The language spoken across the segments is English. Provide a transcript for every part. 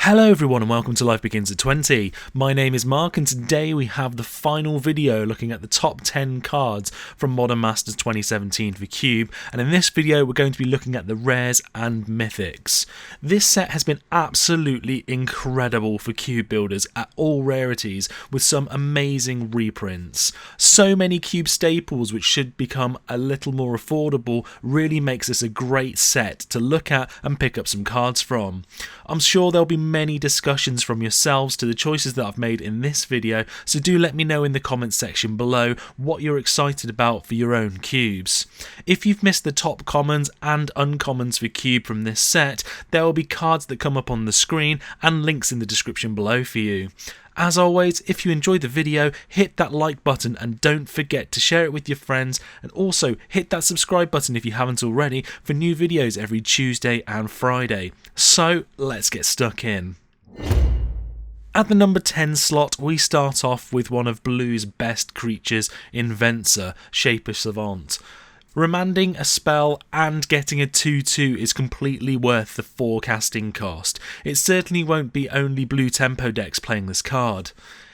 Hello everyone and welcome to Life Begins at 20. My name is Mark and today we have the final video looking at the top 10 cards from Modern Masters 2017 for Cube, and in this video we're going to be looking at the Rares and Mythics. This set has been absolutely incredible for Cube builders at all rarities with some amazing reprints. So many Cube staples which should become a little more affordable really makes this a great set to look at and pick up some cards from. I'm sure there'll be many discussions from yourselves to the choices that I've made in this video, so do let me know in the comments section below what you're excited about for your own cubes. If you've missed the top commons and uncommons for Cube from this set, there will be cards that come up on the screen and links in the description below for you. As always, if you enjoyed the video, hit that like button and don't forget to share it with your friends, and also hit that subscribe button if you haven't already for new videos every Tuesday and Friday. So let's get stuck in. At the number 10 slot, we start off with one of Blue's best creatures, Inventor, Shape of Savant. Remanding a spell and getting a 2/2 is completely worth the 4 casting cost. It certainly won't be only blue tempo decks playing this card.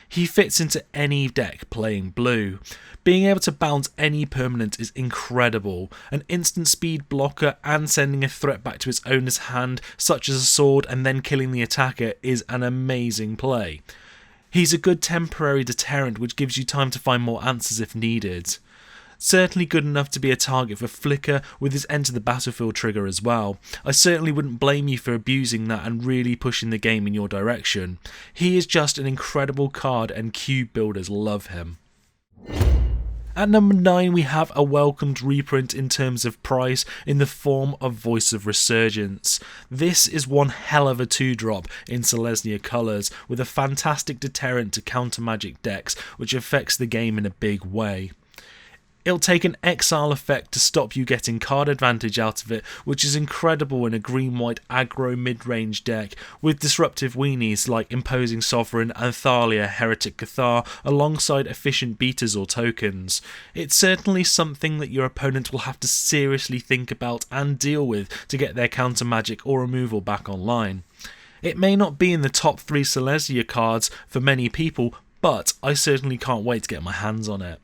He fits into any deck playing blue. Being able to bounce any permanent is incredible. An instant speed blocker and sending a threat back to its owner's hand, such as a sword, and then killing the attacker is an amazing play. He's a good temporary deterrent which gives you time to find more answers if needed. Certainly good enough to be a target for Flicker with his enter the battlefield trigger as well. I certainly wouldn't blame you for abusing that and really pushing the game in your direction. He is just an incredible card and Cube builders love him. At number 9 we have a welcomed reprint in terms of price in the form of Voice of Resurgence. This is one hell of a 2-drop in Selesnya colours with a fantastic deterrent to counter magic decks which affects the game in a big way. It'll take an exile effect to stop you getting card advantage out of it, which is incredible in a green-white aggro mid-range deck with disruptive weenies like Imposing Sovereign and Thalia Heretic Cathar alongside efficient beaters or tokens. It's certainly something that your opponent will have to seriously think about and deal with to get their counter magic or removal back online. It may not be in the top 3 Selesnya cards for many people, but I certainly can't wait to get my hands on it.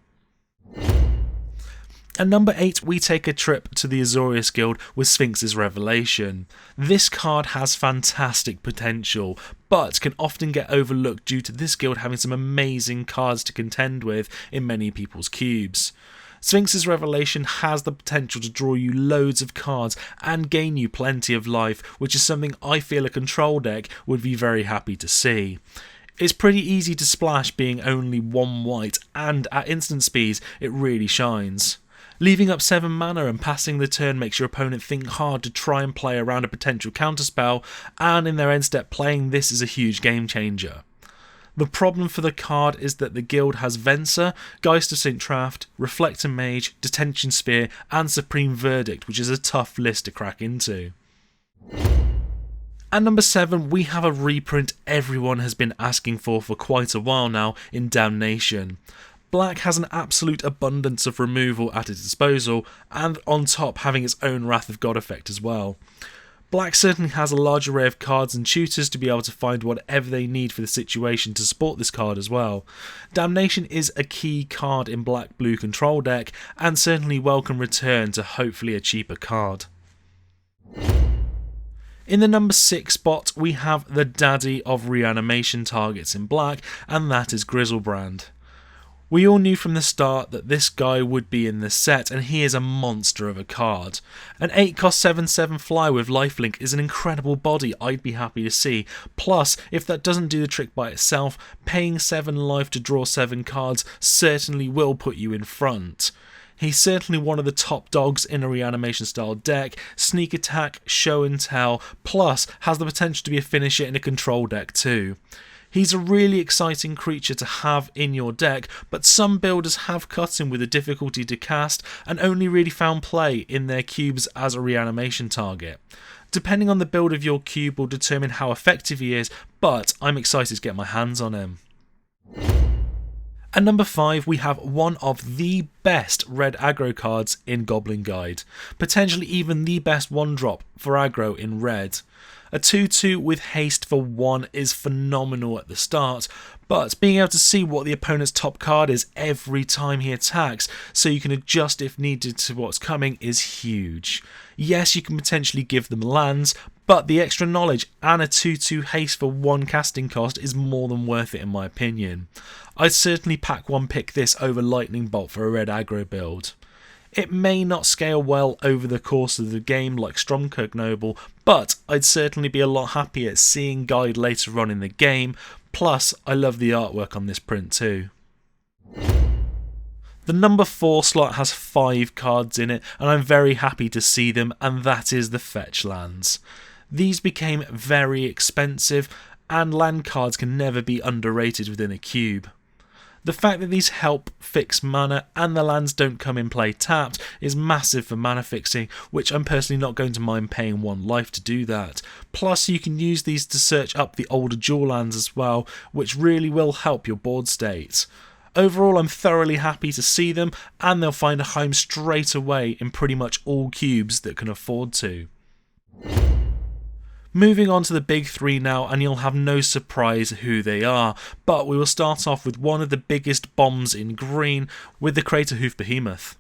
At number 8 we take a trip to the Azorius Guild with Sphinx Revelation. This card has fantastic potential, but can often get overlooked due to this guild having some amazing cards to contend with in many people's cubes. Sphinx Revelation has the potential to draw you loads of cards and gain you plenty of life, which is something I feel a control deck would be very happy to see. It's pretty easy to splash being only 1 white, and at instant speeds it really shines. Leaving up 7 mana and passing the turn makes your opponent think hard to try and play around a potential counterspell, and in their end step playing this is a huge game changer. The problem for the card is that the guild has Venser, Geist of St. Traft, Reflector Mage, Detention Spear and Supreme Verdict, which is a tough list to crack into. At number 7 we have a reprint everyone has been asking for quite a while now in Damnation. Black has an absolute abundance of removal at its disposal, and on top having its own Wrath of God effect as well. Black certainly has a large array of cards and tutors to be able to find whatever they need for the situation to support this card as well. Damnation is a key card in black-blue control deck, and certainly welcome return to hopefully a cheaper card. In the number 6 spot we have the daddy of reanimation targets in black, and that is Grizzle Brand. We all knew from the start that this guy would be in this set, and he is a monster of a card. An 8 cost 7/7 fly with lifelink is an incredible body I'd be happy to see. Plus, if that doesn't do the trick by itself, paying 7 life to draw 7 cards certainly will put you in front. He's certainly one of the top dogs in a reanimation style deck, sneak attack, show and tell, plus has the potential to be a finisher in a control deck too. He's a really exciting creature to have in your deck, but some builders have cut him with a difficulty to cast and only really found play in their cubes as a reanimation target. Depending on the build of your cube will determine how effective he is, but I'm excited to get my hands on him. At number 5 we have one of the best red aggro cards in Goblin Guide, potentially even the best 1-drop for aggro in red. A 2/2 with haste for 1 is phenomenal at the start, but being able to see what the opponent's top card is every time he attacks so you can adjust if needed to what's coming is huge. Yes, you can potentially give them lands, but the extra knowledge and a 2/2 haste for 1 casting cost is more than worth it in my opinion. I'd certainly pack 1 pick this over Lightning Bolt for a red aggro build. It may not scale well over the course of the game like Stromkirk Noble, but I'd certainly be a lot happier seeing Guide later on in the game, plus I love the artwork on this print too. The number 4 slot has 5 cards in it and I'm very happy to see them, and that is the Fetchlands. These became very expensive and land cards can never be underrated within a cube. The fact that these help fix mana and the lands don't come in play tapped is massive for mana fixing, which I'm personally not going to mind paying 1 life to do that. Plus you can use these to search up the older dual lands as well, which really will help your board state. Overall I'm thoroughly happy to see them, and they'll find a home straight away in pretty much all cubes that can afford to. Moving on to the big 3 now, and you'll have no surprise who they are, but we will start off with one of the biggest bombs in green with the Crater Hoof Behemoth.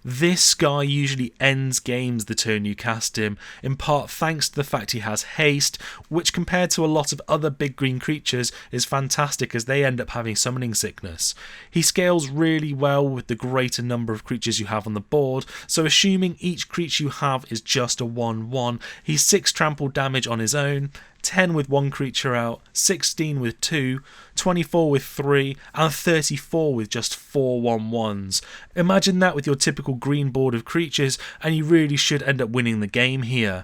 This guy usually ends games the turn you cast him, in part thanks to the fact he has haste, which compared to a lot of other big green creatures is fantastic as they end up having summoning sickness. He scales really well with the greater number of creatures you have on the board, so assuming each creature you have is just a 1/1, he's 6 trample damage on his own, 10 with 1 creature out, 16 with 2, 24 with 3, and 34 with just 4 1/1s. Imagine that with your typical green board of creatures, and you really should end up winning the game here.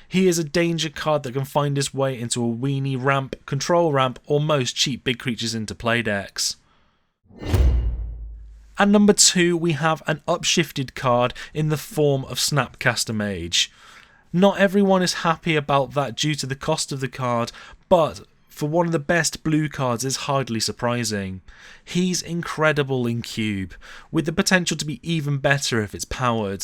He is a danger card that can find his way into a weenie ramp, control ramp, or most cheap big creatures into play decks. At number 2 we have an upshifted card in the form of Snapcaster Mage. Not everyone is happy about that due to the cost of the card, but for one of the best blue cards is hardly surprising. He's incredible in cube, with the potential to be even better if it's powered.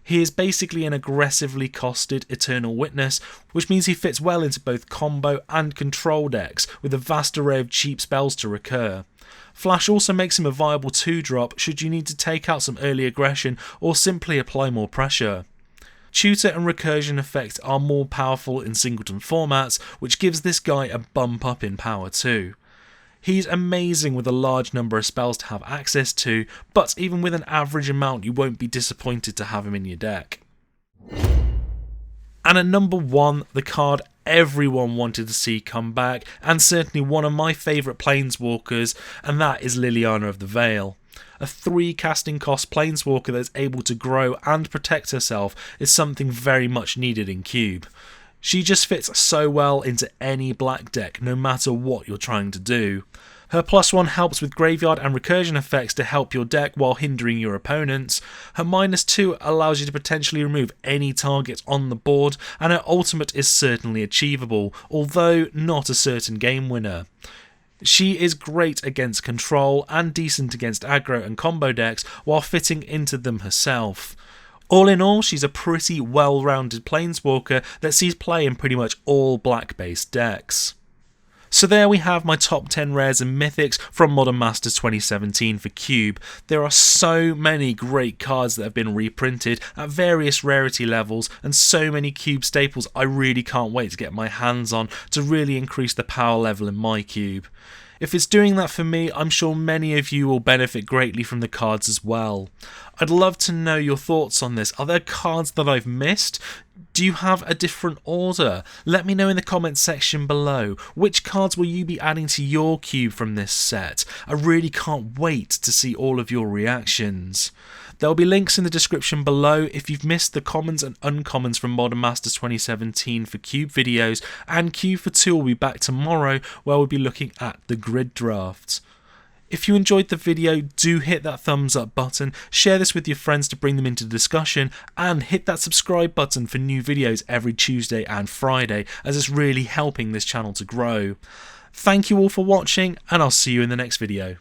He is basically an aggressively costed Eternal Witness, which means he fits well into both combo and control decks with a vast array of cheap spells to recur. Flash also makes him a viable 2-drop should you need to take out some early aggression or simply apply more pressure. Tutor and recursion effect are more powerful in singleton formats, which gives this guy a bump up in power too. He's amazing with a large number of spells to have access to, but even with an average amount you won't be disappointed to have him in your deck. And at number 1, the card everyone wanted to see come back, and certainly one of my favourite planeswalkers, and that is Liliana of the Veil. A 3 casting cost planeswalker that's able to grow and protect herself is something very much needed in cube. She just fits so well into any black deck no matter what you're trying to do. Her +1 helps with graveyard and recursion effects to help your deck while hindering your opponents. Her -2 allows you to potentially remove any targets on the board, and her ultimate is certainly achievable, although not a certain game winner. She is great against control and decent against aggro and combo decks while fitting into them herself. All in all, she's a pretty well-rounded planeswalker that sees play in pretty much all black-based decks. So there we have my top 10 rares and mythics from Modern Masters 2017 for Cube. There are so many great cards that have been reprinted at various rarity levels, and so many Cube staples I really can't wait to get my hands on to really increase the power level in my Cube. If it's doing that for me, I'm sure many of you will benefit greatly from the cards as well. I'd love to know your thoughts on this. Are there cards that I've missed? Do you have a different order? Let me know in the comments section below. Which cards will you be adding to your cube from this set? I really can't wait to see all of your reactions. There will be links in the description below if you've missed the commons and uncommons from Modern Masters 2017 for Cube videos, and Cube for 2 will be back tomorrow where we'll be looking at the grid drafts. If you enjoyed the video, do hit that thumbs up button, share this with your friends to bring them into discussion, and hit that subscribe button for new videos every Tuesday and Friday, as it's really helping this channel to grow. Thank you all for watching, and I'll see you in the next video.